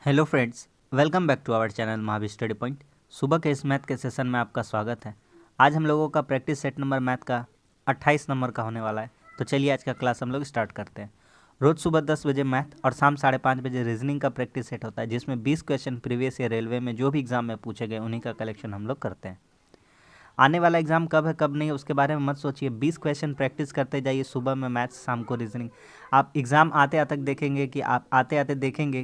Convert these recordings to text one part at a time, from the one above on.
Hello friends, welcome back to our channel Mahavir study point. सुबह के इस मैथ के सेशन में आपका स्वागत है। आज हम लोगों का प्रैक्टिस सेट नंबर मैथ का 28 नंबर का होने वाला है। तो चलिए आज का क्लास हम लोग स्टार्ट करते हैं। रोज़ सुबह 10 बजे मैथ और शाम 5:30 बजे रीजनिंग का प्रैक्टिस सेट होता है, जिसमें 20 क्वेश्चन प्रीवियस ईयर रेलवे में जो भी एग्जाम में पूछे गए उन्हीं का कलेक्शन हम लोग करते हैं। आने वाला एग्जाम कब है कब नहीं है उसके बारे में मत सोचिए। 20 क्वेश्चन प्रैक्टिस करते जाइए, सुबह में मैथ्स, शाम को रीजनिंग। आप एग्ज़ाम आते आते देखेंगे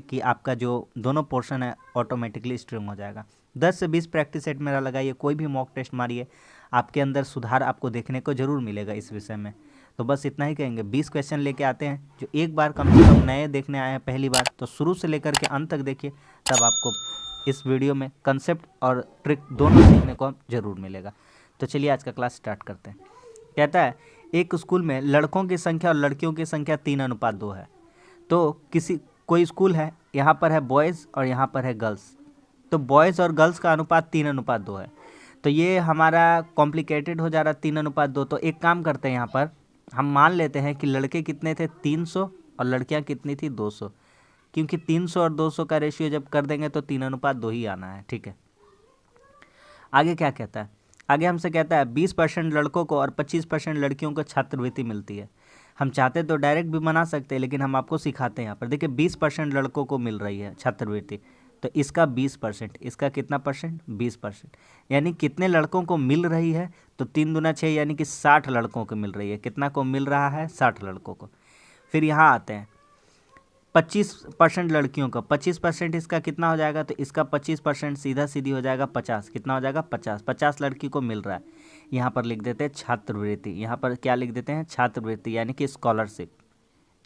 कि आपका जो दोनों पोर्शन है ऑटोमेटिकली स्ट्रिंग हो जाएगा। 10 से 20 प्रैक्टिस सेट मेरा लगाइए, कोई भी मॉक टेस्ट मारिए, आपके अंदर सुधार आपको देखने को जरूर मिलेगा इस विषय में। तो बस इतना ही कहेंगे। 20 क्वेश्चन लेके आते हैं, जो एक बार कम से कम नए देखने आए हैं पहली बार, तो शुरू से लेकर के अंत तक देखिए, तब आपको इस वीडियो में कंसेप्ट और ट्रिक दोनों सीखने को जरूर मिलेगा। तो चलिए आज का क्लास स्टार्ट करते हैं। कहता है एक स्कूल में लड़कों की संख्या और लड़कियों की संख्या 3:2 है। तो कोई स्कूल है, यहाँ पर है बॉयज़ और यहाँ पर है गर्ल्स। तो बॉयज़ और गर्ल्स का अनुपात 3:2 है। तो ये हमारा कॉम्प्लिकेटेड हो जा रहा है 3:2। तो एक काम करते हैं, यहाँ पर हम मान लेते हैं कि लड़के कितने थे 300 और लड़कियाँ कितनी थी 200, क्योंकि 300 और 200 का रेशियो जब कर देंगे तो 3:2 ही आना है। ठीक है, आगे क्या कहता है? आगे हमसे कहता है 20% लड़कों को और 25% लड़कियों को छात्रवृत्ति मिलती है। हम चाहते तो डायरेक्ट भी बना सकते हैं, लेकिन हम आपको सिखाते हैं। यहाँ पर देखिए 20% लड़कों को मिल रही है छात्रवृत्ति, तो इसका 20%, इसका कितना परसेंट? 20%। यानी कितने लड़कों को मिल रही है? तो 3 दूना 6, यानी कि 60 लड़कों को मिल रही है। कितना को मिल रहा है? 60 लड़कों को। फिर यहाँ आते हैं 25% लड़कियों का, 25% इसका कितना हो जाएगा? तो इसका 25% सीधा सीधी हो जाएगा 50। कितना हो जाएगा? 50। 50 लड़की को मिल रहा है। यहाँ पर लिख देते हैं छात्रवृत्ति। यहाँ पर क्या लिख देते हैं? छात्रवृत्ति, यानी कि स्कॉलरशिप।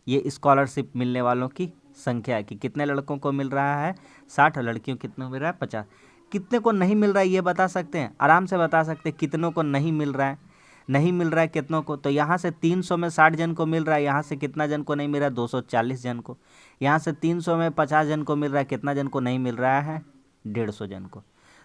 ये स्कॉलरशिप मिलने वालों की संख्या है कि कितने लड़कों को मिल रहा है? 60। लड़कियों कितनों मिल रहा है? 50। कितने को नहीं मिल रहा है ये बता सकते हैं? आराम से बता सकते हैं कितनों को नहीं मिल रहा है। नहीं मिल रहा है कितनों को? तो यहाँ से 300 में 60 जन को मिल रहा है, यहाँ से कितना जन को नहीं मिल रहा है? 240 जन को। यहाँ से 300 में 50 जन को मिल रहा है, कितना जन को नहीं मिल रहा है? 150 जन को।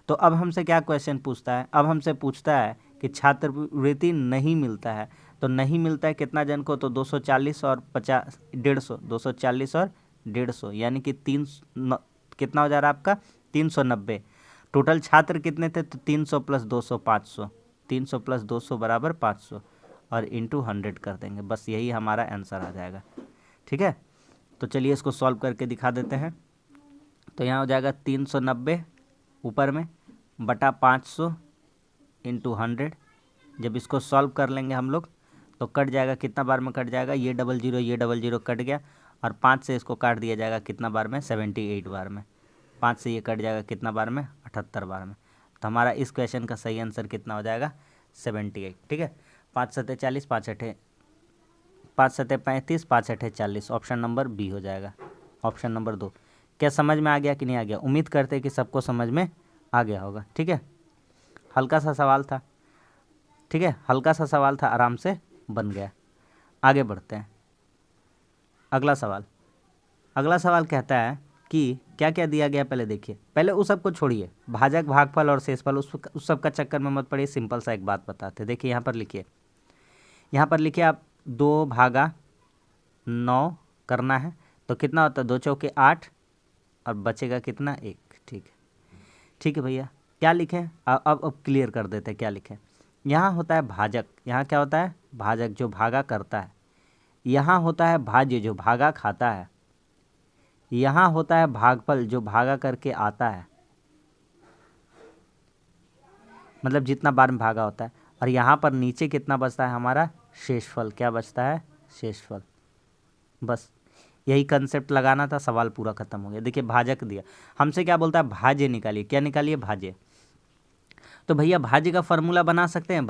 तो अब हमसे क्या क्वेश्चन पूछता है? अब हमसे पूछता है कि छात्रवृत्ति नहीं मिलता है, तो नहीं मिलता है कितना जन को? तो 240 और 50, 150, 240 और 150, यानी कि कितना हो जा रहा है आपका? 390। टोटल छात्र कितने थे? तो 300 प्लस 200 500, 300 प्लस 200 बराबर 500, और इंटू 100 कर देंगे। बस यही हमारा आंसर आ जाएगा। ठीक है, तो चलिए इसको सॉल्व करके दिखा देते हैं। तो यहाँ हो जाएगा 390 ऊपर में बटा 500 इंटू 100। जब इसको सॉल्व कर लेंगे हम लोग तो कट जाएगा, कितना बार में कट जाएगा? ये 00 ये 00 कट गया, और 5 से इसको काट दिया जाएगा कितना बार में? 78 बार में। 5 से ये कट जाएगा कितना बार में? 78 बार में। तो हमारा इस क्वेश्चन का सही आंसर कितना हो जाएगा? 78। ठीक है, 5 7 40, 5 7 35, 5 8 40। ऑप्शन नंबर बी हो जाएगा, ऑप्शन नंबर 2। क्या समझ में आ गया कि नहीं आ गया? उम्मीद करते हैं कि सबको समझ में आ गया होगा। ठीक है, हल्का सा सवाल था। ठीक है, हल्का सा सवाल था, आराम से बन गया। आगे बढ़ते हैं। अगला सवाल कहता है कि क्या क्या दिया गया? पहले देखिए, पहले उस सब को छोड़िए, भाजक, भागफल और शेषफल उस सब का चक्कर में मत पड़िए। सिंपल सा एक बात बताते। देखिए यहाँ पर लिखिए आप 2/9 करना है, तो कितना होता है? 2 चौके 8, और बचेगा कितना? 1। ठीक है भैया, क्या लिखें? अब क्लियर कर देते हैं क्या लिखें। यहाँ होता है भाजक, यहाँ क्या होता है? भाजक, जो भागा करता है। यहाँ होता है भाज्य, जो भागा खाता है। यहाँ होता है भागफल, जो भागा करके आता है, मतलब जितना बार में भागा होता है। और यहाँ पर नीचे कितना बचता है हमारा? शेषफल। क्या बचता है? शेषफल। बस यही कंसेप्ट लगाना था, सवाल पूरा खत्म हो गया। देखिए भाजक दिया, हमसे क्या बोलता है? भाज्य निकालिए। क्या निकालिए? भाज्य। तो भैया भाज्य का फार्मूला बना सकते हैं,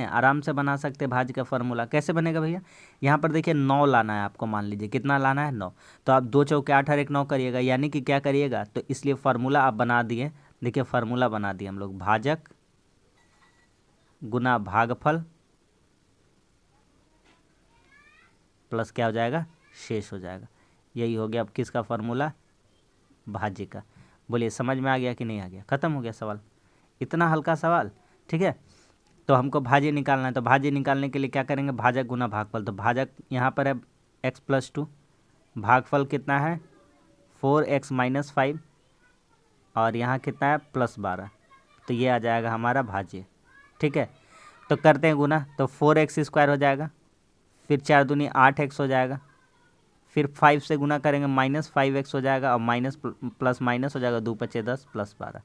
आराम से बना सकते हैं। भाज्य का फार्मूला कैसे बनेगा भैया? यहाँ पर देखिए 9 लाना है आपको, मान लीजिए कितना लाना है? 9। तो आप 2 चौके 8 और 1 9 करिएगा, यानी कि क्या करिएगा? तो इसलिए फार्मूला आप बना दिए। देखिए फार्मूला बना दिए हम लोग, भाजक गुना भागफल प्लस क्या हो जाएगा? शेष हो जाएगा। यही हो गया अब किसका फार्मूला? भाज्य का। बोलिए समझ में आ गया कि नहीं आ गया? खत्म हो गया सवाल, इतना हल्का सवाल। ठीक है, तो हमको भाज्य निकालना है, तो भाज्य निकालने के लिए क्या करेंगे? भाजक गुना भागफल। तो भाजक यहाँ पर है x + 2, भागफल कितना है? 4x-5 और यहाँ कितना है +12, तो ये आ जाएगा हमारा भाज्य। ठीक है, तो करते हैं गुना, तो 4x² हो जाएगा, फिर 4 दूनी 8x हो जाएगा, फिर 5 से गुना करेंगे -5x हो जाएगा, और माइनस प्लस माइनस हो जाएगा, 2 × 10 +12।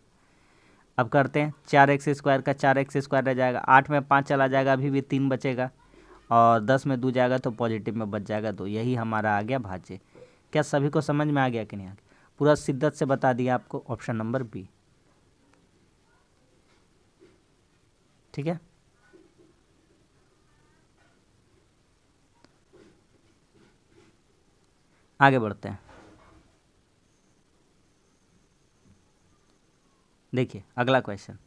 अब करते हैं 4x² का 4x² रह जाएगा, 8 में 5 चला जाएगा, अभी भी 3 बचेगा, और 10 में 2 जाएगा तो पॉजिटिव में बच जाएगा 2। यही हमारा आ गया भाज्य। क्या सभी को समझ में आ गया कि नहीं आ गया? पूरा शिद्दत से बता दिया आपको, ऑप्शन नंबर बी। ठीक है, आगे बढ़ते हैं। देखिए अगला क्वेश्चन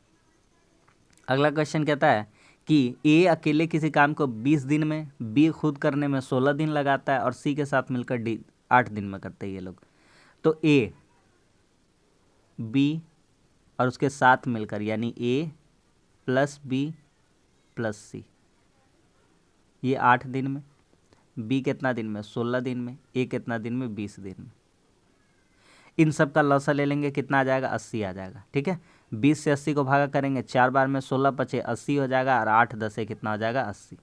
कहता है कि ए अकेले किसी काम को 20 दिन में, बी खुद करने में 16 दिन लगाता है, और सी के साथ मिलकर डी 8 दिन में करते हैं ये लोग। तो ए, बी और उसके साथ मिलकर, यानी ए + बी + सी, ये 8 दिन में, बी कितना दिन में 16 दिन में, ए कितना दिन में 20 दिन में। इन सब का लसा ले लेंगे, कितना आ जाएगा 80 आ जाएगा। ठीक है, 20 से 80 को भागा करेंगे, 4 बार में 16 × 80 हो जाएगा, और 8 × 10 कितना हो जाएगा 80।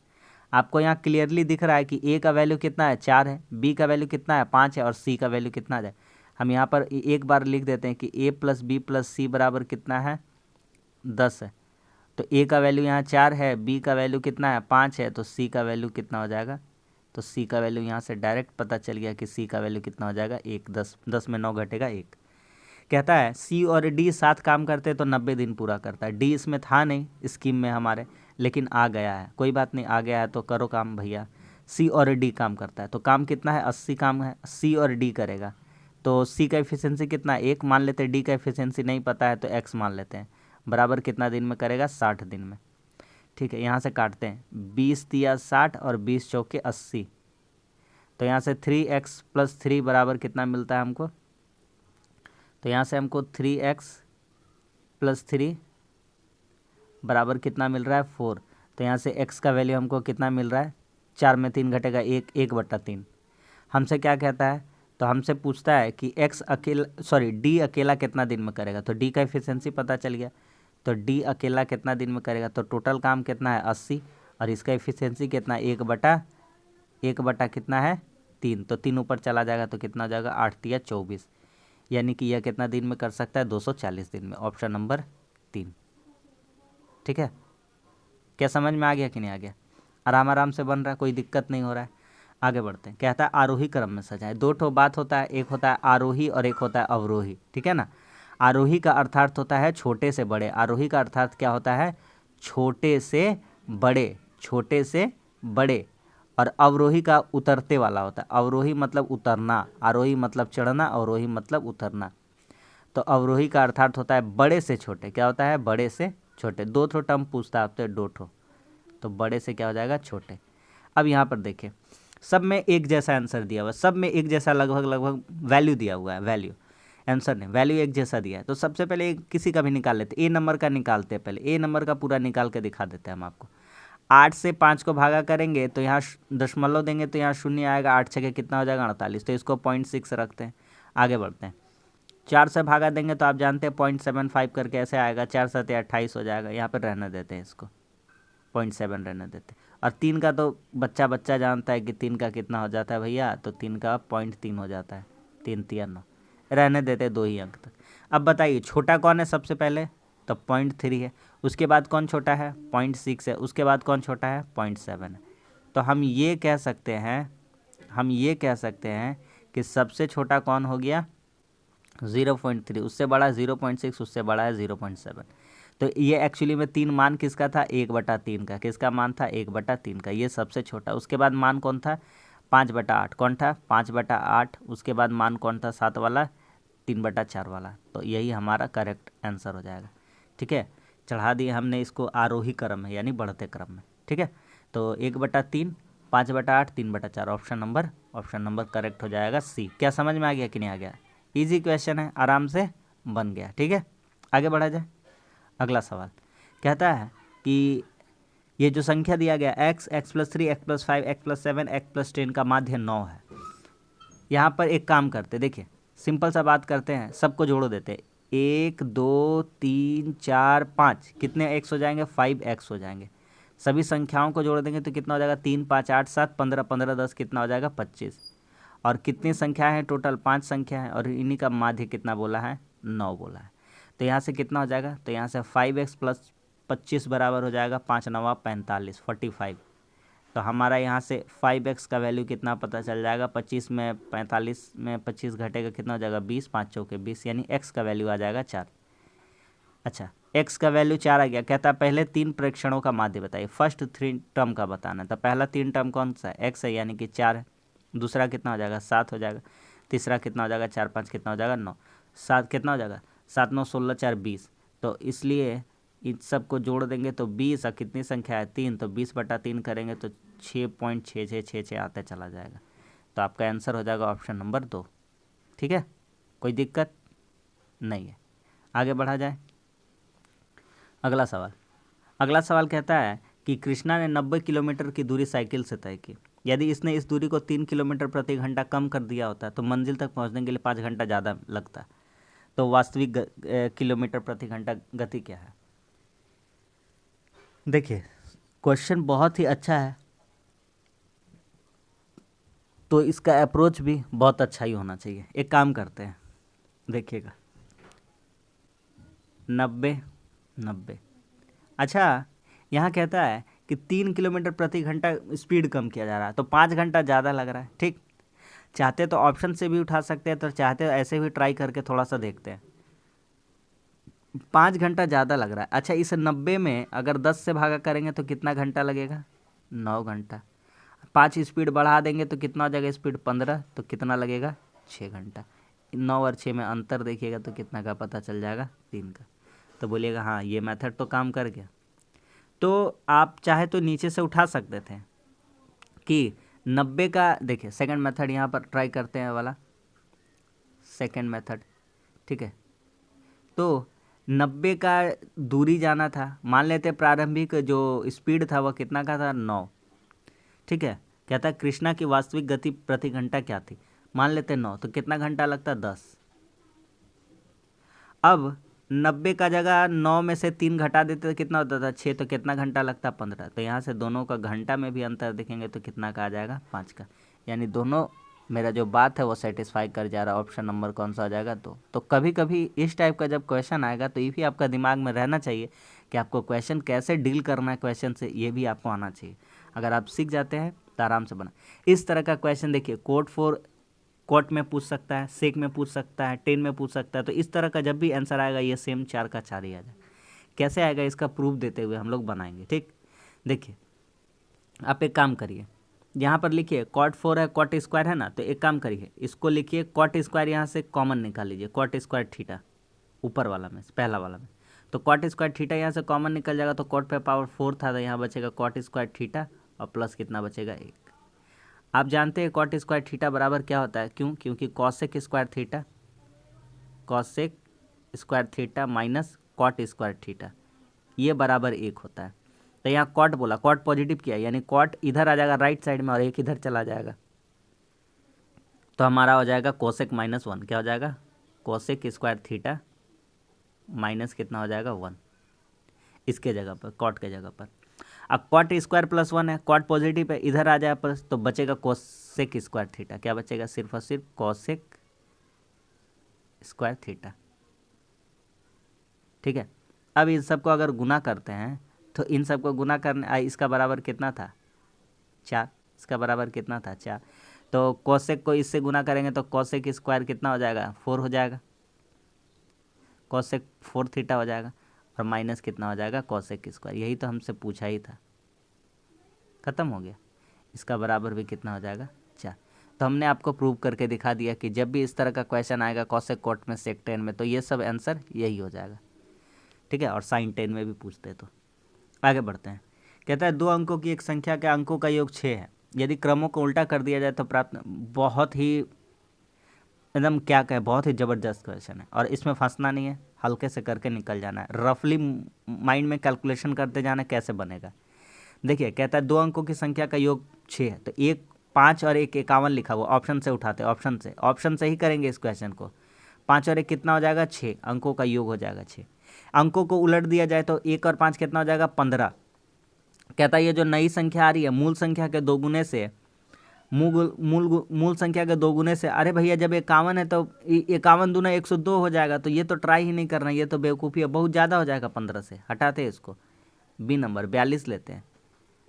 आपको यहाँ क्लियरली दिख रहा है कि ए का वैल्यू कितना है 4 है, बी का वैल्यू कितना है 5 है, और सी का वैल्यू कितना है। हम यहाँ पर एक बार लिख देते हैं कि a + b + c बराबर कितना है 10 है। तो ए का वैल्यू यहाँ 4 है, बी का वैल्यू कितना है 5 है, तो सी का वैल्यू कितना हो जाएगा, तो सी का वैल्यू यहाँ से डायरेक्ट पता चल गया कि सी का वैल्यू कितना हो जाएगा 1। 10 में 9 घटेगा 1। कहता है सी और डी साथ काम करते तो 90 दिन पूरा करता है। डी इसमें था नहीं स्कीम में हमारे, लेकिन आ गया है, कोई बात नहीं, आ गया है तो करो काम भैया। सी और डी काम करता है, तो काम कितना है 80 काम है, सी और डी करेगा। तो सी का एफिशिएंसी कितना है 1 मान लेते हैं, डी का एफिशिएंसी नहीं पता है तो x मान लेते हैं, बराबर कितना दिन में करेगा 60 दिन में। ठीक है, यहाँ से काटते हैं, 20 × 60 और 20 × 4 = 80। तो यहाँ से 3x + 3 बराबर कितना मिलता है हमको, तो यहाँ से हमको 3x + 3 बराबर कितना मिल रहा है 4। तो यहाँ से x का वैल्यू हमको कितना मिल रहा है, 4 में 3 घटेगा 1, 1/3। हमसे क्या कहता है, तो हमसे पूछता है कि डी अकेला कितना दिन में करेगा। तो डी का एफिशिएंसी पता चल गया, तो डी अकेला कितना दिन में करेगा, तो टोटल काम कितना है 80, और इसका एफिशिएंसी कितना 1 कितना है 3, तो 3 ऊपर चला जाएगा तो कितना हो जाएगा 8 × 24, यानी कि यह कितना दिन में कर सकता है 240 दिन में, ऑप्शन नंबर 3। ठीक है, क्या समझ में आ गया कि नहीं आ गया? आराम से बन रहा है, कोई दिक्कत नहीं हो रहा है। आगे बढ़ते हैं, कहता है आरोही क्रम में सजाएं। 2 ठो बात होता है, एक होता है आरोही और एक होता है अवरोही। ठीक है ना, आरोही का अर्थार्थ होता है छोटे से बड़े, आरोही का अर्थार्थ क्या होता है छोटे से बड़े, और अवरोही का उतरते वाला होता है। अवरोही मतलब उतरना, आरोही मतलब चढ़ना, अवरोही मतलब उतरना। तो अवरोही का अर्थार्थ होता है बड़े से छोटे। क्या होता है बड़े से छोटे। 2 ठो टर्म पूछता है आपसे, 2 ठो, तो बड़े से क्या हो जाएगा छोटे। अब यहाँ पर देखिए, सब में एक जैसा आंसर दिया हुआ है, सब में एक जैसा लगभग वैल्यू दिया हुआ है, वैल्यू आंसर ने वैल्यू एक जैसा दिया है। तो सबसे पहले किसी का भी निकाल लेते, ए नंबर का निकालते हैं। पहले ए नंबर का पूरा निकाल के दिखा देते हैं हम आपको। 8 से 5 को भागा करेंगे तो यहाँ दशमलव देंगे तो यहाँ 0 आएगा, 8 छके कितना हो जाएगा 48, तो इसको 0.6 रखते हैं। आगे बढ़ते हैं, 4 से भागा देंगे तो आप जानते हैं 0.75 करके ऐसे आएगा, 4 7 28 हो जाएगा। यहाँ पर रहने देते हैं, इसको 0.7 रहने देते हैं। और 3 का तो बच्चा जानता है कि 3 का कितना हो जाता है भैया, तो 3 का 0.3 हो जाता है, 3 × 3 = 9, रहने देते 2 ही अंक तक। अब बताइए छोटा कौन है सबसे पहले, तो 0.3 है। उसके बाद कौन छोटा है 0.6 है। उसके बाद कौन छोटा है 0.7 है। तो हम ये कह सकते हैं कि सबसे छोटा कौन हो गया 0.3, उससे बड़ा 0.6, उससे बड़ा है 0.7। तो ये एक्चुअली में 3 मान किसका था 1/3 का, किसका मान था 1/3 का, ये सबसे छोटा। उसके बाद मान कौन था 5/8, कौन था 5/8। उसके बाद मान कौन था 7 वाला, 3/4 वाला। तो यही हमारा करेक्ट आंसर हो जाएगा। ठीक है, चढ़ा दिए हमने इसको आरोही क्रम में, यानी बढ़ते क्रम में। ठीक है, तो 1/3, 5/8, 3/4, ऑप्शन नंबर करेक्ट हो जाएगा सी। क्या समझ में आ गया कि नहीं आ गया? इजी क्वेश्चन है, आराम से बन गया। ठीक है, आगे बढ़ा जाए। अगला सवाल कहता है कि ये जो संख्या दिया गया x, x+3, x+5, x+7, x+10 का माध्य 9 है। यहाँ पर एक काम करते, देखिए सिंपल सा बात करते हैं, सबको जोड़ देते हैं। 1 2 3 4 5 कितने एक्स हो जाएंगे? 5x हो जाएंगे। सभी संख्याओं को जोड़ देंगे तो कितना हो जाएगा? 3 5 8 7 15 15 10 कितना हो जाएगा? 25। और कितनी संख्या है टोटल? 5 संख्या है, और इन्हीं का माध्य कितना बोला है? 9 बोला है। तो यहाँ से कितना हो जाएगा? तो यहाँ से 5x प्लस 25 बराबर हो जाएगा 5 9 45 45। तो हमारा यहाँ से 5x का वैल्यू कितना पता चल जाएगा? 25 में 45 में 25 घटेगा, कितना हो जाएगा? 20, 5 चौके 20, यानी x का वैल्यू आ जाएगा 4। अच्छा, x का वैल्यू 4 आ गया। कहता है पहले 3 प्रेक्षणों का माध्य बताइए, फर्स्ट 3 टर्म का बताना है। तो पहला 3 टर्म कौन सा है? x है, यानी कि 4 है। दूसरा कितना हो जाएगा? 7 हो जाएगा। तीसरा कितना हो जाएगा? 4 5 कितना हो जाएगा? 9। 7 कितना हो जाएगा? 7 9 16 4 20। तो इसलिए इन सब को जोड़ देंगे तो 20, और कितनी संख्या है? 3, तो 20/3 करेंगे तो 6.6666 आते चला जाएगा। तो आपका आंसर हो जाएगा ऑप्शन नंबर 2। ठीक है, कोई दिक्कत नहीं है। आगे बढ़ा जाए। अगला सवाल कहता है कि कृष्णा ने 90 किलोमीटर की दूरी साइकिल से तय की। यदि इसने इस दूरी को 3 किलोमीटर प्रति घंटा कम कर दिया होता तो मंजिल तक पहुंचने के लिए 5 घंटा ज़्यादा लगता। तो वास्तविक किलोमीटर प्रति घंटा गति क्या है? देखिए, क्वेश्चन बहुत ही अच्छा है, तो इसका अप्रोच भी बहुत अच्छा ही होना चाहिए। एक काम करते हैं, देखिएगा 90। अच्छा, यहाँ कहता है कि 3 किलोमीटर प्रति घंटा स्पीड कम किया जा रहा है, तो 5 घंटा ज़्यादा लग रहा है। ठीक, चाहते तो ऑप्शन से भी उठा सकते हैं, तो चाहते तो ऐसे भी ट्राई करके थोड़ा सा देखते हैं। 5 घंटा ज़्यादा लग रहा है। अच्छा, इस 90 में अगर 10 से भागा करेंगे तो कितना घंटा लगेगा? 9 घंटा। 5 स्पीड बढ़ा देंगे तो कितना हो जाएगा? स्पीड 15, तो कितना लगेगा? 6 घंटा। 9 और 6 में अंतर देखिएगा तो कितना का पता चल जाएगा? 3 का। तो बोलिएगा हाँ, ये मेथड तो काम कर गया। तो आप चाहे तो नीचे से उठा सकते थे कि 90 का, देखिए सेकंड मेथड यहाँ पर ट्राई करते हैं वाला, सेकंड मेथड। ठीक है, तो 90 का दूरी जाना था, मान लेते प्रारंभिक जो स्पीड था वह कितना का था? 9। ठीक है, कहता है कृष्णा की वास्तविक गति प्रति घंटा क्या थी? मान लेते 9, तो कितना घंटा लगता? 10। अब 90 का जगह 9 में से 3 घटा देते तो कितना होता था? 6। तो कितना घंटा लगता? 15। तो यहाँ से दोनों का घंटा में भी अंतर देखेंगे तो कितना का आ जाएगा? 5 का। यानी दोनों, मेरा जो बात है वो सेटिस्फाई कर जा रहा है। ऑप्शन नंबर कौन सा आ जाएगा? 2। तो कभी कभी इस टाइप का जब क्वेश्चन आएगा तो ये भी आपका दिमाग में रहना चाहिए कि आपको क्वेश्चन कैसे डील करना है क्वेश्चन से, ये भी आपको आना चाहिए। अगर आप सीख जाते हैं तो आराम से बना। इस तरह का क्वेश्चन देखिए, कोट में पूछ सकता है, सेक में पूछ सकता है, 10 में पूछ सकता है। तो इस तरह का जब भी आंसर आएगा ये सेम 4 का 4 ही आ जाए। कैसे आएगा इसका प्रूफ देते हुए हम लोग बनाएंगे। ठीक, देखिए आप एक काम करिए, यहाँ पर लिखिए कॉट 4 है, कॉट स्क्वायर है ना, तो एक काम करिए इसको लिखिए कॉट स्क्वायर, यहाँ से कॉमन निकाल लीजिए, कॉट स्क्वायर थीटा ऊपर वाला में, पहला वाला में। तो कॉट स्क्वायर थीटा यहाँ से कॉमन निकल जाएगा, तो कॉट पे पावर 4 था, तो यहाँ बचेगा कॉट स्क्वायर थीटा और प्लस कितना बचेगा? 1। आप जानते हैं कॉट स्क्वायर थीटा बराबर क्या होता है? क्योंकि cosec square theta minus cot square theta, ये बराबर 1 होता है। तो यहाँ कॉट बोला, कॉट पॉजिटिव किया, यानी कॉट इधर आ जाएगा राइट साइड में और 1 इधर चला जाएगा, तो हमारा हो जाएगा कोसेक -1। क्या हो जाएगा? कोसेक स्क्वायर थीटा माइनस कितना हो जाएगा? 1 इसके जगह पर, कॉट के जगह पर। अब कॉट स्क्वायर +1 है, कॉट पॉजिटिव है, इधर आ जाए प्लस, तो बचेगा कोसेक स्क्वायर थीटा। क्या बचेगा? सिर्फ और सिर्फ कोसेक स्क्वायर थीटा। ठीक है, अब इन सबको अगर गुना करते हैं तो इन सबको गुना करने, इसका बराबर कितना था? 4। इसका बराबर कितना था? 4। तो कोसेक को इससे गुना करेंगे तो कोसेक स्क्वायर कितना हो जाएगा? 4 हो जाएगा, कोसेक 4 थीटा हो जाएगा, और माइनस कितना हो जाएगा? Cosec square. यही तो हमसे पूछा ही था, खत्म हो गया। इसका बराबर भी कितना हो जाएगा? 4। तो हमने आपको प्रूव करके दिखा दिया कि जब भी इस तरह का क्वेश्चन आएगा कोसेक, कॉट में, सेक, टेन में, तो ये सब आंसर यही हो जाएगा। ठीक है, और साइन 10 में भी पूछते हैं। तो आगे बढ़ते हैं। कहता है 2 अंकों की एक संख्या के अंकों का योग 6 है, यदि क्रमों को उल्टा कर दिया जाए तो प्राप्त। बहुत ही एकदम क्या कहें, बहुत ही ज़बरदस्त क्वेश्चन है, और इसमें फंसना नहीं है, हल्के से करके निकल जाना है, रफली माइंड में कैलकुलेशन करते जाना कैसे बनेगा। देखिए कहता है 2 अंकों की संख्या का योग 6 है, तो एक 5 और 1 51 लिखा हुआ, ऑप्शन से उठाते, ऑप्शन से ही करेंगे इस क्वेश्चन को। 5 और 1 कितना हो जाएगा, 6, अंकों का योग हो जाएगा 6। अंकों को उलट दिया जाए तो 1 और 5 कितना हो जाएगा, 15। कहता है ये जो नई संख्या आ रही है मूल संख्या के दोगुने से, मूल संख्या के दोगुने से, अरे भैया जब 51 है तो 51 दूना 102 हो जाएगा, तो ये तो ट्राई ही नहीं करना, ये तो बेवकूफ़ी है, बहुत ज़्यादा हो जाएगा 15 से, हटाते हैं इसको। बी नंबर 42 लेते हैं,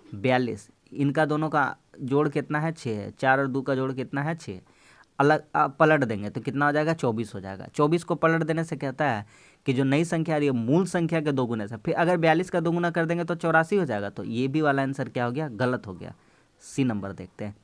42, इनका दोनों का जोड़ कितना है, 6 है, 4 और 2 का जोड़ कितना है, 6। अलग पलट देंगे तो कितना हो जाएगा, 24 हो जाएगा। 24 को पलट देने से कहता है कि जो नई संख्या आ रही है मूल संख्या के दोगुने से, फिर अगर 42 का दोगुना कर देंगे तो 84 हो जाएगा, तो ये भी वाला आंसर क्या हो गया, गलत हो गया। सी नंबर देखते हैं,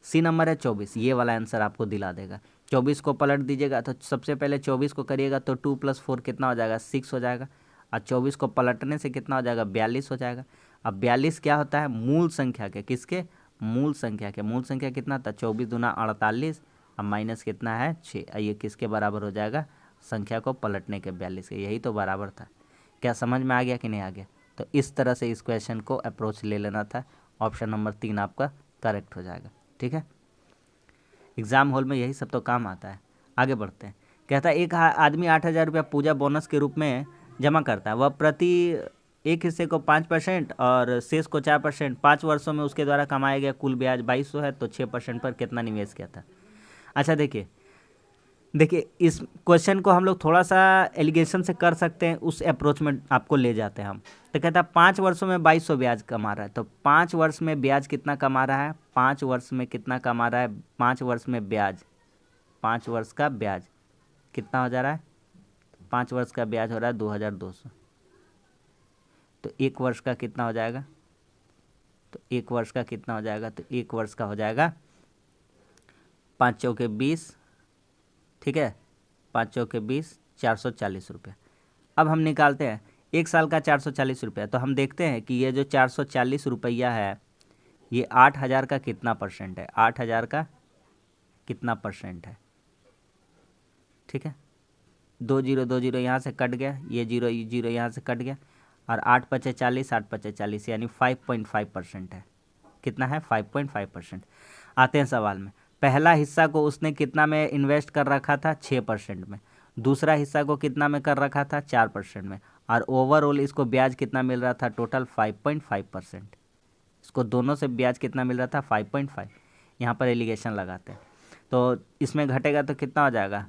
सी नंबर है 24, ये वाला आंसर आपको दिला देगा। 24 को पलट दीजिएगा तो सबसे पहले 24 को करिएगा तो 2 + 4 कितना हो जाएगा, 6 हो जाएगा, और 24 को पलटने से कितना हो जाएगा, 42 हो जाएगा। अब 42 क्या होता है, मूल संख्या के, किसके, मूल संख्या के, मूल संख्या कितना था, 24 दूना 48, अब माइनस कितना है, 6, ये किसके बराबर हो जाएगा, संख्या को पलटने के 42 के, यही तो बराबर था। क्या समझ में आ गया कि नहीं आ गया? तो इस तरह से इस क्वेश्चन को अप्रोच ले लेना था। ऑप्शन नंबर 3 आपका करेक्ट हो जाएगा। ठीक है, एग्ज़ाम हॉल में यही सब तो काम आता है। आगे बढ़ते हैं। कहता है एक आदमी 8,000 रुपया पूजा बोनस के रूप में जमा करता है, वह प्रति एक हिस्से को 5% और शेष को 4%, 5 वर्षों में उसके द्वारा कमाया गया कुल ब्याज 2200 है, तो 6% पर कितना निवेश किया था। अच्छा देखिए इस क्वेश्चन को हम लोग थोड़ा सा एलिगेशन से कर सकते हैं, उस अप्रोच में आपको ले जाते हैं हम। तो कहता है 5 वर्षों में 2200 ब्याज कमा रहा है, तो 5 वर्ष में ब्याज कितना कमा रहा है, 5 वर्ष में कितना कमा रहा है, 5 वर्ष में ब्याज, 5 वर्ष का ब्याज कितना हो जा रहा है, 5 वर्ष का ब्याज हो रहा है 2200, तो 1 वर्ष का कितना हो जाएगा, तो 1 वर्ष का कितना हो जाएगा, तो 1 वर्ष का हो जाएगा 5 चौके 20, ठीक है, 5 चौके 20, 440 रुपये। अब हम निकालते हैं 1 साल का 440 रुपया, तो हम देखते हैं कि ये जो 440 रुपया है ये 8,000 का कितना परसेंट है, 8,000 का कितना परसेंट है। ठीक है, 2 जीरो यहाँ से कट गया, ये जीरो यहाँ से कट गया, और 8 पचे 40, 8 पचे 40, यानी 5.5% है। कितना है, 5.5%। आते हैं सवाल में। पहला हिस्सा को उसने कितना में इन्वेस्ट कर रखा था, 6% में, दूसरा हिस्सा को कितना में कर रखा था, 4% में, और ओवरऑल इसको ब्याज कितना मिल रहा था, टोटल 5.5%। इसको दोनों से ब्याज कितना मिल रहा था, 5.5। यहाँ पर एलिगेशन लगाते हैं तो इसमें घटेगा तो कितना हो जाएगा,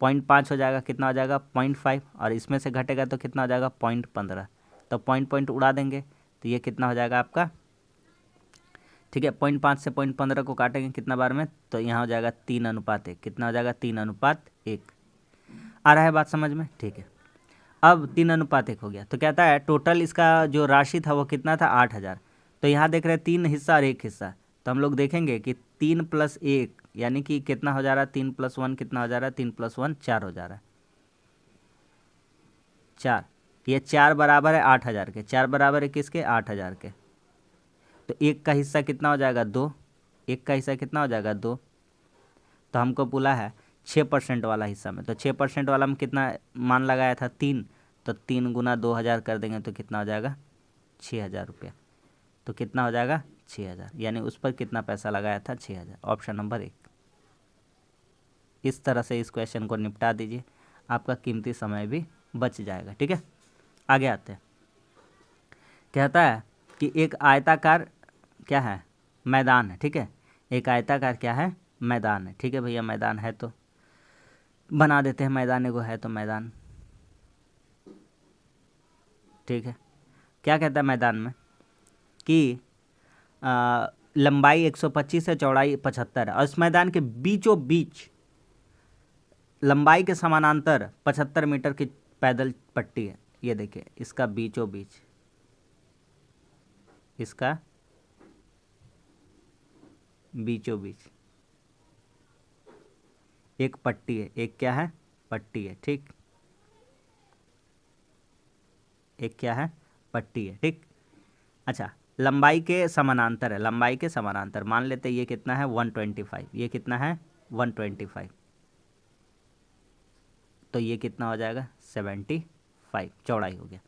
0.5 हो जाएगा, कितना हो जाएगा 0.5, और इसमें से घटेगा तो कितना हो जाएगा 0.15, तो पॉइंट उड़ा देंगे तो ये कितना हो जाएगा आपका, ठीक है, 0.5 से 0.15 को काटेंगे कितना बार में, तो यहाँ हो जाएगा 3:1, कितना हो जाएगा 3:1। आ रहा है बात समझ में, ठीक है। अब 3:1 हो गया, तो कहता है टोटल इसका जो राशि था वो कितना था, 8,000। तो यहाँ देख रहे हैं 3 हिस्सा और 1 हिस्सा, तो हम लोग देखेंगे कि 3 + 1 यानी कि कितना हो जा रहा है, 3 + 1 कितना हो जा रहा है, 3 + 1 4 हो जा रहा है, 4। ये 4 बराबर है 8,000 के, 4 बराबर है किसके, 8,000 के। तो 1 का हिस्सा कितना हो जाएगा, 2, 1 का हिस्सा कितना हो जाएगा, 2। तो हमको बोला है 6% वाला हिस्सा में, तो 6% वाला में कितना मान लगाया था, 3, तो 3 × 2,000 कर देंगे तो कितना हो जाएगा, 6,000 रुपया। तो कितना हो जाएगा, 6,000, यानी उस पर कितना पैसा लगाया था, 6,000। Option number 1। इस तरह से इस क्वेश्चन को निपटा दीजिए, आपका कीमती समय भी बच जाएगा। ठीक है, आगे आते हैं। कहता है कि एक आयताकार क्या है, मैदान है। ठीक है, एक आयताकार क्या है, मैदान है। ठीक है भैया, मैदान है तो बना देते हैं, मैदान एगो है तो मैदान। ठीक है, क्या कहता है मैदान में कि लंबाई 125 है, चौड़ाई 75 है, और इस मैदान के बीचों बीच लंबाई के समानांतर 75 मीटर की पैदल पट्टी है। ये देखिए, इसका बीचों बीच, इसका बीचों बीच एक पट्टी है, एक क्या है, पट्टी है। ठीक, एक क्या है, पट्टी है। ठीक, अच्छा, लंबाई के समानांतर है, लंबाई के समानांतर मान लेते हैं, ये कितना है 125, ये कितना है 125, तो ये कितना हो जाएगा 75 चौड़ाई हो गया।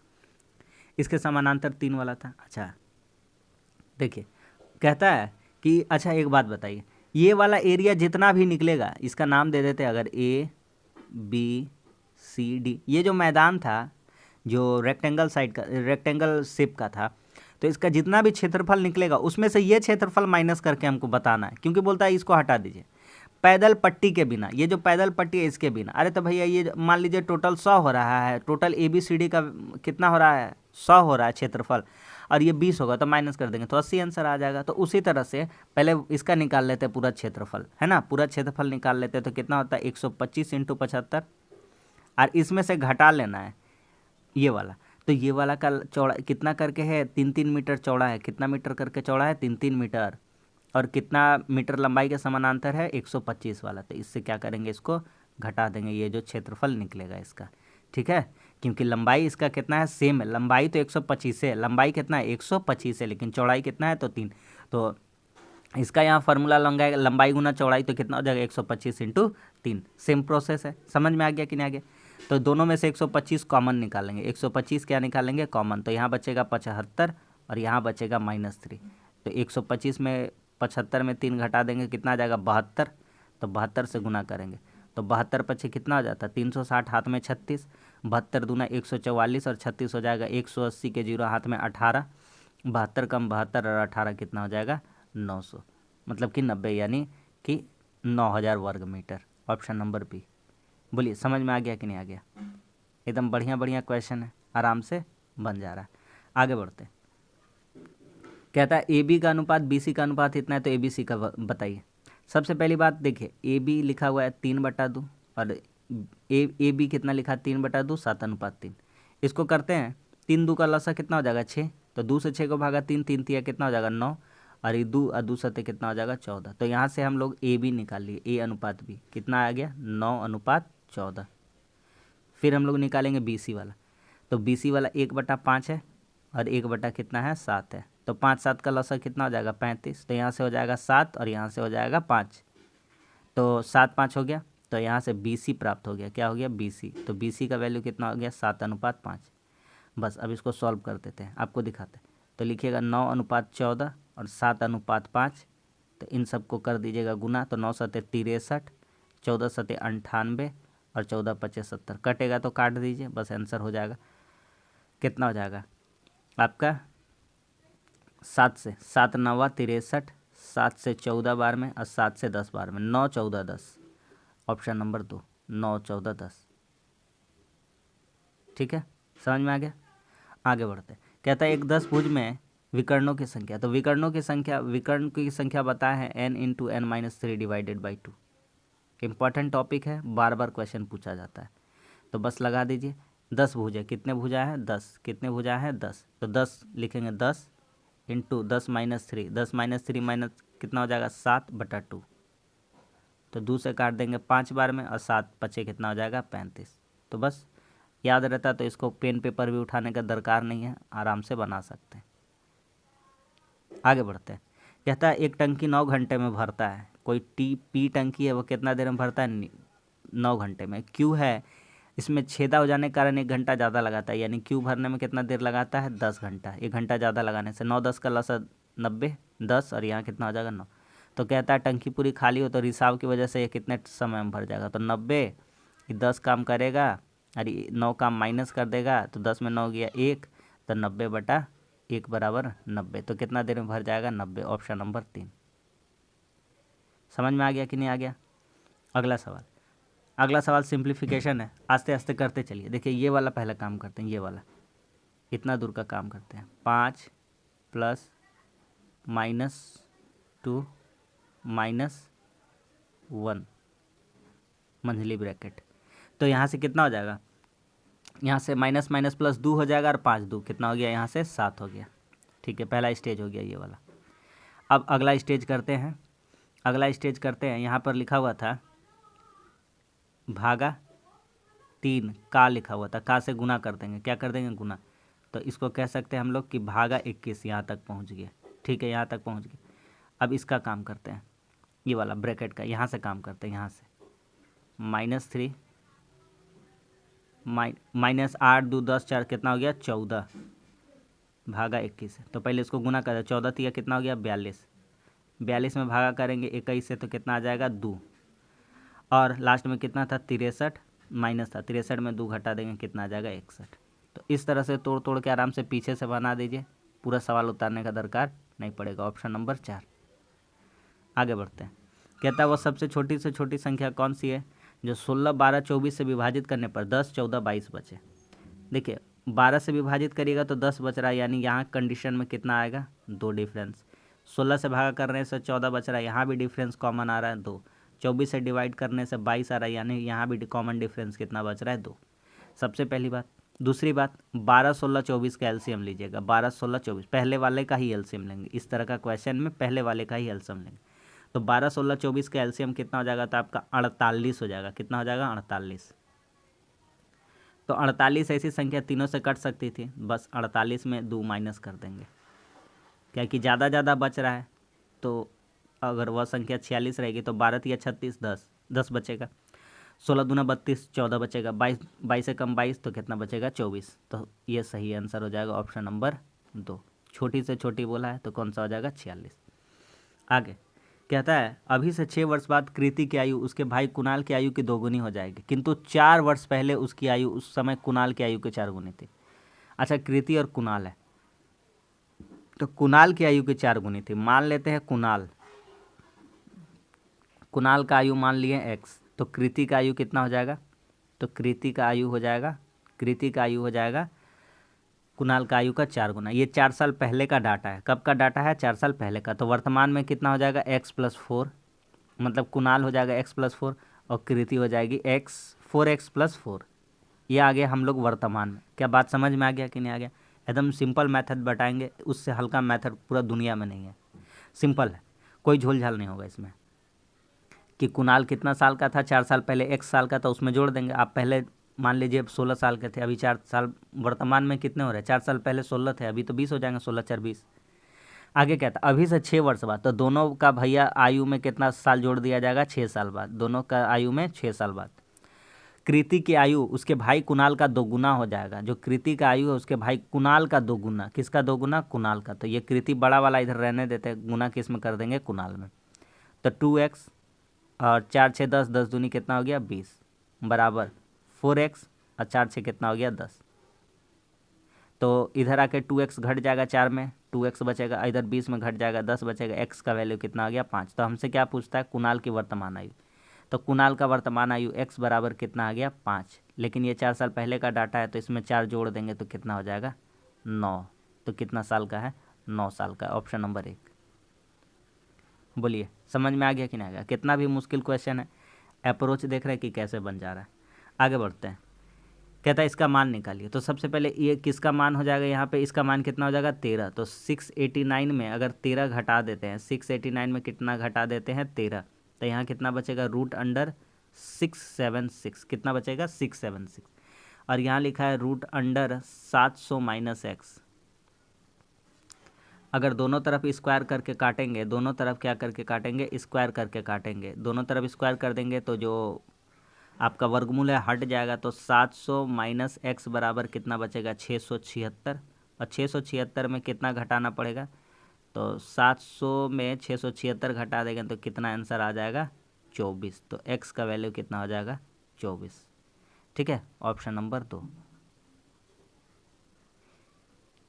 इसके समानांतर 3 वाला था। अच्छा देखिए, कहता है कि अच्छा एक बात बताइए, ये वाला एरिया जितना भी निकलेगा इसका नाम दे देते हैं, अगर ए बी सी डी, ये जो मैदान था जो रेक्टेंगल साइड का, रेक्टेंगल शेप का था, तो इसका जितना भी क्षेत्रफल निकलेगा उसमें से ये क्षेत्रफल माइनस करके हमको बताना है, क्योंकि बोलता है इसको हटा दीजिए पैदल पट्टी के बिना, ये जो पैदल पट्टी है इसके बिना। अरे तो भैया ये मान लीजिए टोटल 100 हो रहा है, total A B C D का कितना हो रहा है, 100 हो रहा है क्षेत्रफल, और ये 20 होगा तो माइनस कर देंगे तो 80 आंसर आ जाएगा। तो उसी तरह से पहले इसका निकाल लेते हैं पूरा क्षेत्रफल, है ना, पूरा क्षेत्रफल निकाल लेते हैं तो कितना होता है 125 × 75, और इसमें से घटा लेना है ये वाला। तो ये वाला का चौड़ा कितना करके है, 3-3 मीटर चौड़ा है, कितना मीटर करके चौड़ा है, 3-3 मीटर, और कितना मीटर लंबाई के समानांतर है, 125 वाला। तो इससे क्या करेंगे, इसको घटा देंगे, ये जो क्षेत्रफल निकलेगा इसका, ठीक है, क्योंकि लंबाई इसका कितना है, सेम है, लंबाई तो 125 है, लंबाई कितना है 125 है, लेकिन चौड़ाई कितना है तो 3। तो इसका यहाँ फार्मूला लंबाई गुना चौड़ाई, तो कितना हो जाएगा 125 × 3। सेम प्रोसेस है, समझ में आ गया कि नहीं आ गया। तो दोनों में से 125 कॉमन निकालेंगे, 125 क्या निकालेंगे कॉमन, तो यहाँ बचेगा 75 और यहाँ बचेगा -3। तो 125 में 75 में 3 घटा देंगे, कितना आ जाएगा 72, तो 72 से गुना करेंगे तो 72 पचे कितना हो जाता है 360, हाथ में 36, 72 दूना 144 और 36 हो जाएगा 180 के 0 हाथ में 18, 72 कम 72 और 18 कितना हो जाएगा 900, मतलब कि 90, यानी कि 9000 वर्ग मीटर। Option number B. बोलिए समझ में आ गया कि नहीं आ गया। एकदम बढ़िया बढ़िया क्वेश्चन है, आराम से बन जा रहा है। आगे बढ़ते, कहता है ए बी का अनुपात बी सी का अनुपात इतना है, तो ए बी सी का बताइए। सबसे पहली बात देखिए, ए बी लिखा हुआ है 3/2 और ए बी कितना लिखा है 3/2, 7:3। इसको करते हैं 3 2 का लसा कितना हो जाएगा 6, तो 2 से 6 को भागा 3, 3 तिया कितना हो जाएगा 9, और ये 2 और 2 सत्ते कितना हो जाएगा 14। तो यहाँ से हम लोग ए बी निकाल लिए, ए अनुपात बी कितना आ गया 9:14। फिर हम लोग निकालेंगे बी सी वाला, तो बी सी वाला 1/5 है और 1 कितना है 7 है, तो 5 7 का लसा कितना हो जाएगा 35, तो यहाँ से हो जाएगा 7 और यहाँ से हो जाएगा 5, तो 7 5 हो गया, तो यहाँ से बी सी प्राप्त हो गया, क्या हो गया बी सी। तो बी सी का वैल्यू कितना हो गया 7:5। बस अब इसको सॉल्व कर देते हैं, आपको दिखाते हैं। तो लिखिएगा 9:14 और 7:5, तो इन सबको कर दीजिएगा गुना, तो 9 सत्ते 63, 14 सत्ते 98 और 14 पचे 70, कटेगा तो काट दीजिए, बस आंसर हो जाएगा। कितना हो जाएगा आपका 7 से 7 9 63, 7 से 14 बार में और 7 से 10 बार में, 9 14 10। Option number 2 9 14 10। ठीक है, समझ में आ गया। आगे बढ़ते, कहता है एक 10 भुज में विकर्णों की संख्या, तो विकर्ण की संख्या बताया है n × n-3 / 2। इंपॉर्टेंट टॉपिक है, बार बार क्वेश्चन पूछा जाता है, तो बस लगा दीजिए 10 भुजा, कितने भुजा है 10, कितने भुजा है 10, तो 10 लिखेंगे 10 × 10 - 3, 10 - 3 माइनस कितना हो जाएगा 7/2, तो 2 से काट देंगे 5 बार में और 7 पचे कितना हो जाएगा 35। तो बस याद रहता, तो इसको पेन पेपर भी उठाने का दरकार नहीं है, आराम से बना सकते हैं। आगे बढ़ते हैं, कहता है एक टंकी 9 घंटे में भरता है, कोई पी टंकी है वो कितना देर में भरता है 9 घंटे में। क्यू है, इसमें छेदा हो जाने के कारण 1 घंटा ज़्यादा लगाता है, यानी क्यू भरने में कितना देर लगाता है 10 घंटा, 1 घंटा ज़्यादा लगाने से 9 10 का लसा 90, 10 और यहाँ कितना हो जाएगा 9। तो कहता है टंकी पूरी खाली हो तो रिसाव की वजह से ये कितने समय में भर जाएगा, तो 90, 10 काम करेगा और 9 काम माइनस कर देगा, तो 10 में 9 गया 1, तो 90/1 बराबर 90, तो कितना देर में भर जाएगा 90। Option number 3। समझ में आ गया कि नहीं आ गया। अगला सवाल सिंप्लीफिकेशन है, आस्ते आस्ते करते चलिए। देखिए ये वाला पहला काम करते हैं, ये वाला इतना दूर का काम करते हैं, 5 + -2 -1 मंझली ब्रैकेट, तो यहाँ से कितना हो जाएगा, यहाँ से माइनस माइनस प्लस 2 हो जाएगा और 5 2 कितना हो गया, यहाँ से 7 हो गया। ठीक है, पहला स्टेज हो गया ये वाला। अब अगला स्टेज करते हैं, यहाँ पर लिखा हुआ था भागा 3 का लिखा हुआ था, का से गुना कर देंगे, क्या कर देंगे गुना, तो इसको कह सकते हैं हम लोग कि भागा 21 यहाँ तक पहुँच गया। ठीक है, यहाँ तक पहुँच गए। अब इसका काम करते हैं, ये वाला ब्रैकेट का यहाँ से काम करते हैं, यहाँ से -3 -8 2 10 4 कितना हो गया 14 भागा 21 है। तो पहले इसको गुना कर दे, 14 तिया कितना हो गया 42, 42 में भागा करेंगे 21 से तो कितना आ जाएगा 2, और लास्ट में कितना था 63 माइनस था, 63 में 2 घटा देंगे कितना आ जाएगा 61। तो इस तरह से तोड़ तोड़ के आराम से पीछे से बना दीजिए, पूरा सवाल उतारने का दरकार नहीं पड़ेगा। Option number 4। आगे बढ़ते हैं। कहता है वो सबसे छोटी से छोटी संख्या कौन सी है जो 16, 12, 24 से विभाजित करने पर 10, 14, 22 बचे। देखिए 12 से विभाजित करिएगा तो 10 बच रहा है, यानी यहाँ कंडीशन में कितना आएगा 2 डिफरेंस। 16 से भागा करने से 14 बच रहा है, यहाँ भी डिफरेंस कॉमन आ रहा है 2। 24 से डिवाइड करने से 22 आ रहा है, यानी यहाँ भी कॉमन डिफरेंस कितना बच रहा है 2। सबसे पहली बात। दूसरी बात 12, 16, 24 का एलसीएम लीजिएगा। 12, 16, 24 पहले वाले का ही एलसीएम लेंगे। इस तरह का क्वेश्चन में पहले वाले का ही एलसीएम लेंगे। तो 12, 16, 24 का एलसीएम कितना हो जाएगा, तो आपका 48 हो जाएगा। कितना हो जाएगा 48। तो 48 ऐसी संख्या तीनों से कट सकती थी, बस 48 में 2 माइनस कर देंगे, क्या कि ज़्यादा ज़्यादा बच रहा है। तो अगर वह संख्या 46 रहेगी तो 12 या 36, 10 बचेगा। 16 दूना 32, 14 बचेगा। 22 से कम 22 तो कितना बचेगा 24। तो ये सही आंसर हो जाएगा ऑप्शन नंबर 2। छोटी से छोटी बोला है तो कौन सा हो जाएगा 46। आगे कहता है अभी से 6 वर्ष बाद कृति की आयु उसके भाई कुणाल की आयु की 2 गुनी हो जाएगी, किंतु 4 वर्ष पहले उसकी आयु उस समय कुणाल की आयु के 4 गुनी थी। अच्छा, कृति और कुणाल है तो कुणाल की आयु की 4 गुनी थी। मान लेते हैं कुणाल का आयु मान लिए x, तो कृति का आयु कितना हो जाएगा, तो कृति का आयु हो जाएगा कुणाल का आयु का 4 गुना। ये 4 साल पहले का डाटा है। कब का डाटा है 4 साल पहले का। तो वर्तमान में कितना हो जाएगा x+4, मतलब कुणाल हो जाएगा x+4 और कृति हो जाएगी 4x+4। ये आ गया हम लोग वर्तमान में। क्या बात समझ में आ गया कि नहीं आ गया। एकदम सिंपल मेथड बताएंगे, उससे हल्का मेथड पूरा दुनिया में नहीं है। सिंपल है, कोई झोल झाल नहीं होगा इसमें। कि कुणाल कितना साल का था 4 साल पहले, x साल का, तो उसमें जोड़ देंगे। आप पहले मान लीजिए 16 साल के थे, अभी 4 साल वर्तमान में कितने हो रहे हैं, 4 साल पहले 16 थे, अभी तो 20 हो जाएंगे, 16 4 20। आगे क्या था, अभी से 6 वर्ष बाद, तो दोनों का भैया आयु में कितना साल जोड़ दिया जाएगा 6 साल बाद, दोनों का आयु में 6 साल बाद। कृति की आयु उसके भाई कुणाल का 2 गुना हो जाएगा। जो कृति का आयु है उसके भाई कुणाल का 2 गुना। किसका 2 गुना, कुणाल का। तो ये कृति बड़ा वाला इधर रहने देते हैं, गुना किस में कर देंगे, कुणाल में। तो 2x और 4 6 10, 10 दूनी कितना हो गया 20, बराबर 4x और 4 6 कितना हो गया 10। तो इधर आके 2x घट जाएगा 4 में, 2x बचेगा, इधर 20 में घट जाएगा 10 बचेगा, x का वैल्यू कितना हो गया 5। तो हमसे क्या पूछता है, कुणाल की वर्तमान आयु। तो कुणाल का वर्तमान आयु x बराबर कितना आ गया 5। लेकिन ये 4 साल पहले का डाटा है तो इसमें 4 जोड़ देंगे तो कितना हो जाएगा 9। तो कितना साल का है 9 साल का। Option number 1। बोलिए समझ में आ गया कि नहीं आ गया। कितना भी मुश्किल क्वेश्चन है, अप्रोच देख रहे हैं कि कैसे बन जा रहा है। आगे बढ़ते हैं। कहता है इसका मान निकालिए। तो सबसे पहले ये किसका मान हो जाएगा, यहाँ पे इसका मान कितना हो जाएगा 13। तो 689 में अगर 13 घटा देते हैं, 689 में कितना घटा देते हैं 13, तो यहाँ कितना बचेगा √676। कितना बचेगा 676। और यहाँ लिखा है √700 माइनस x। अगर दोनों तरफ स्क्वायर करके काटेंगे, दोनों तरफ क्या करके काटेंगे, स्क्वायर करके काटेंगे। दोनों तरफ स्क्वायर कर देंगे तो जो आपका वर्गमूल है हट जाएगा। तो 700 माइनस x बराबर कितना बचेगा 676। और 676 में कितना घटाना पड़ेगा, तो 700 में 676 घटा देंगे तो कितना आंसर आ जाएगा 24। तो x का वैल्यू कितना हो जाएगा 24। ठीक है, ऑप्शन नंबर 2।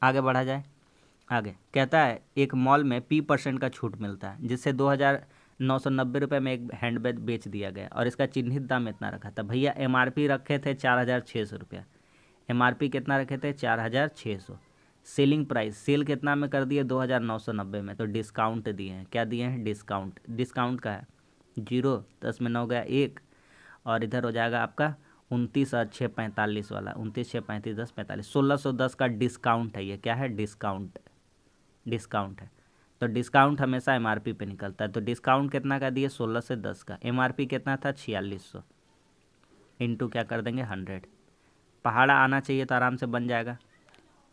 आगे बढ़ा जाए। आगे कहता है एक मॉल में P% का छूट मिलता है, जिससे 2990 रुपये में एक हैंडबैग बेच दिया गया और इसका चिन्हित दाम इतना रखा था। भैया MRP रखे थे 4600 रुपया। MRP कितना रखे थे 4600। सेलिंग प्राइस सेल कितना में कर दिए 2990 में। तो डिस्काउंट दिए हैं, क्या दिए हैं डिस्काउंट। डिस्काउंट का है 0, 10 में 9 गया 1, और इधर हो जाएगा आपका 29 और 6 45 वाला, 29 6 35 10 45, 1610 का डिस्काउंट है। ये क्या है डिस्काउंट है। तो डिस्काउंट हमेशा MRP पे निकलता है। तो डिस्काउंट कितना का दिए 16 से 10 का। MRP कितना था 4600, इंटू क्या कर देंगे 100। पहाड़ा आना चाहिए तो आराम से बन जाएगा।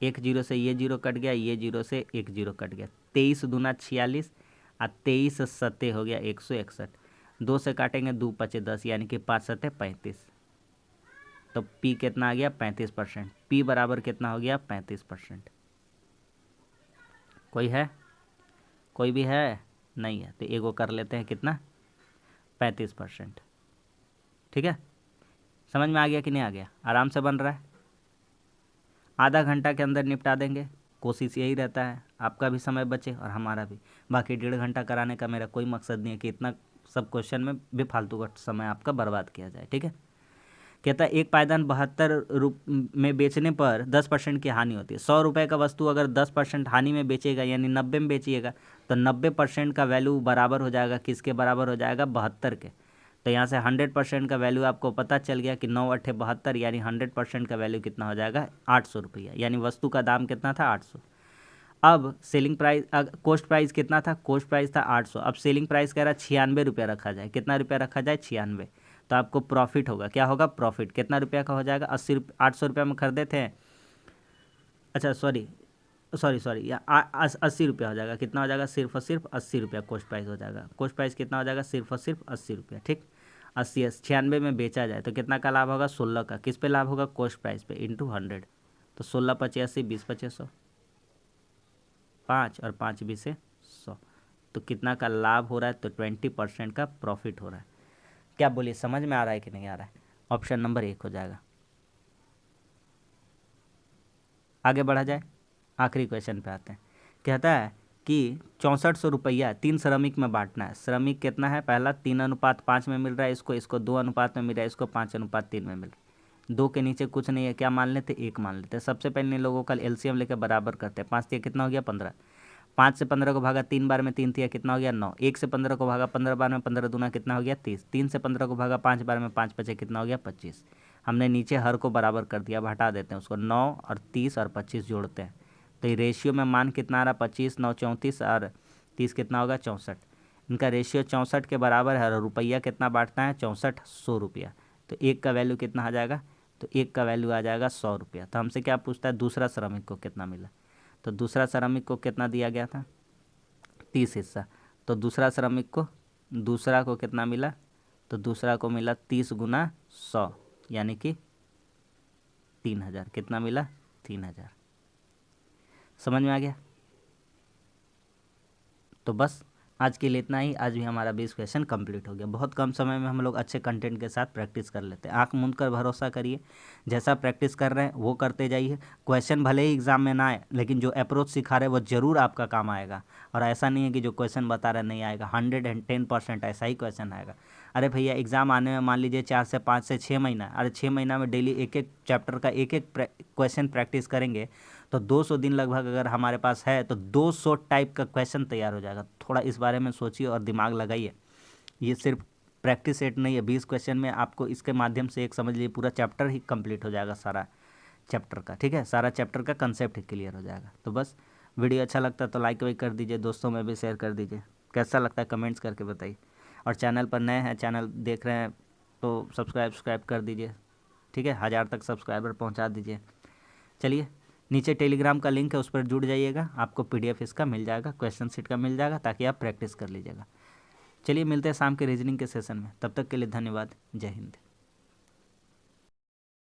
1 0 से ये 0 कट गया, ये 0 से 1 0 कट गया। 23 दूना 46 और 23 सत्ते हो गया 161। 2 से काटेंगे 2 5 10, यानी कि 5 सत्ते 35। तो P कितना आ गया 35%। P बराबर कितना हो गया 35%। कोई है, कोई भी है नहीं है, तो एगो कर लेते हैं कितना 35%। ठीक है, समझ में आ गया कि नहीं आ गया? आराम से बन रहा है, आधा घंटा के अंदर निपटा देंगे, कोशिश यही रहता है आपका भी समय बचे और हमारा भी। बाकी 1.5 घंटा कराने का मेरा कोई मकसद नहीं है कि इतना सब क्वेश्चन में बेफालतू का समय आपका बर्बाद किया जाए। ठीक है, कहता है एक पायदान 72 में बेचने पर 10% की हानि होती है। 100 रुपये का वस्तु अगर 10% हानि में बेचेगा यानी 90 में बेचिएगा तो 90% का वैल्यू बराबर हो जाएगा, किसके बराबर हो जाएगा? 72 के। तो यहाँ से 100% का वैल्यू आपको पता चल गया कि 9 अट्ठे 72 यानी 100% का वैल्यू कितना हो जाएगा? 800 रुपया, यानी वस्तु का दाम कितना था? 800। अब सेलिंग प्राइस, कॉस्ट प्राइस कितना था? कॉस्ट प्राइस था 800। अब सेलिंग प्राइस कह रहा है 96 रुपया रखा जाए। कितना रुपया रखा जाए? 96। तो आपको प्रॉफिट होगा, क्या होगा? प्रॉफिट कितना रुपया का हो जाएगा? 80 रुपये। 800 रुपया में खरीदे थे, अच्छा सॉरी 80 रुपया हो जाएगा। कितना हो जाएगा? सिर्फ और सिर्फ 80 रुपया कॉस्ट प्राइस हो जाएगा। कॉस्ट प्राइस कितना हो जाएगा? सिर्फ और सिर्फ 80 रुपया। ठीक, 80 96 में बेचा जाए तो कितना का लाभ होगा? 16 का। किस पे लाभ होगा? कॉस्ट प्राइस पे इंटू 100। तो 16 पचे 80, 20 पचे 100, 5 और 5 20 से 100। तो कितना का लाभ हो रहा है? तो 20% का प्रॉफिट हो रहा है। क्या बोलिए, समझ में आ रहा है कि नहीं आ रहा है? ऑप्शन नंबर 1 हो जाएगा। आगे बढ़ा जाए, आखिरी क्वेश्चन पे आते हैं। कहता है कि 6400 रुपया 3 श्रमिक में बांटना है। श्रमिक कितना है? पहला 3:5 में मिल रहा है इसको 2 अनुपात में मिल रहा है इसको 5:3 में मिल रहा है। 2 के नीचे कुछ नहीं है, क्या मान लेते? 1 मान लेते। सबसे पहले इन लोगों का एलसीएम लेकर बराबर करते हैं। 5 दिया कितना हो गया? 15। 5 से 15 को भागा 3 बार में 3 दिया कितना हो गया? 9। 1 से 15 को भागा 15 बार में 15 दूना कितना हो गया? 30। 3 से 15 को भागा 5 बार में 5 बचे कितना हो गया? 25। हमने नीचे हर को बराबर कर दिया, अब हटा देते हैं उसको। 9 और 30 और 25 जोड़ते हैं तो ये रेशियो में मान कितना आ रहा? 25 9 34 और 30 कितना होगा? 64। इनका रेशियो 64 के बराबर है और रुपया कितना बांटना है? 6400 रुपया। तो 1 का वैल्यू कितना आ जाएगा? तो 1 का वैल्यू आ जाएगा 100 रुपया। तो हमसे क्या पूछता है? दूसरा श्रमिक को कितना मिला? तो दूसरा श्रमिक को कितना दिया गया था? 30 हिस्सा। तो दूसरा को कितना मिला? तो दूसरा को मिला 30 गुना 100 यानी कि 3000। कितना मिला? 3000। समझ में आ गया? तो बस आज के लिए इतना ही। आज भी हमारा 20 क्वेश्चन कंप्लीट हो गया। बहुत कम समय में हम लोग अच्छे कंटेंट के साथ प्रैक्टिस कर लेते हैं। आंख मूंद कर भरोसा करिए, जैसा प्रैक्टिस कर रहे हैं वो करते जाइए। क्वेश्चन भले ही एग्जाम में ना आए लेकिन जो अप्रोच सिखा रहे हैं वो ज़रूर आपका काम आएगा। और ऐसा नहीं है कि जो क्वेश्चन बता रहे नहीं आएगा, 110% ऐसा ही क्वेश्चन आएगा। अरे भैया एग्ज़ाम आने में मान लीजिए 4 से 5 से 6 महीना, अरे 6 महीना में डेली एक एक चैप्टर का एक एक क्वेश्चन प्रैक्टिस करेंगे तो 200 दिन लगभग अगर हमारे पास है तो 200 टाइप का क्वेश्चन तैयार हो जाएगा। थोड़ा इस बारे में सोचिए और दिमाग लगाइए। ये सिर्फ प्रैक्टिस सेट नहीं है, 20 क्वेश्चन में आपको इसके माध्यम से एक समझ लीजिए पूरा चैप्टर ही कंप्लीट हो जाएगा, सारा चैप्टर का। ठीक है, सारा चैप्टर का कंसेप्ट ही क्लियर हो जाएगा। तो बस वीडियो अच्छा लगता है तो लाइक वाइक कर दीजिए, दोस्तों में भी शेयर कर दीजिए। कैसा लगता है कमेंट्स करके बताइए। और चैनल पर नए हैं, चैनल देख रहे हैं तो सब्सक्राइब कर दीजिए। ठीक है, 1000 तक सब्सक्राइबर पहुंचा दीजिए। चलिए, नीचे टेलीग्राम का लिंक है, उस पर जुड़ जाइएगा, आपको पीडीएफ इसका मिल जाएगा, क्वेश्चन शीट का मिल जाएगा, ताकि आप प्रैक्टिस कर लीजिएगा। चलिए मिलते हैं शाम के रीजनिंग के सेशन में, तब तक के लिए धन्यवाद। जय हिंद।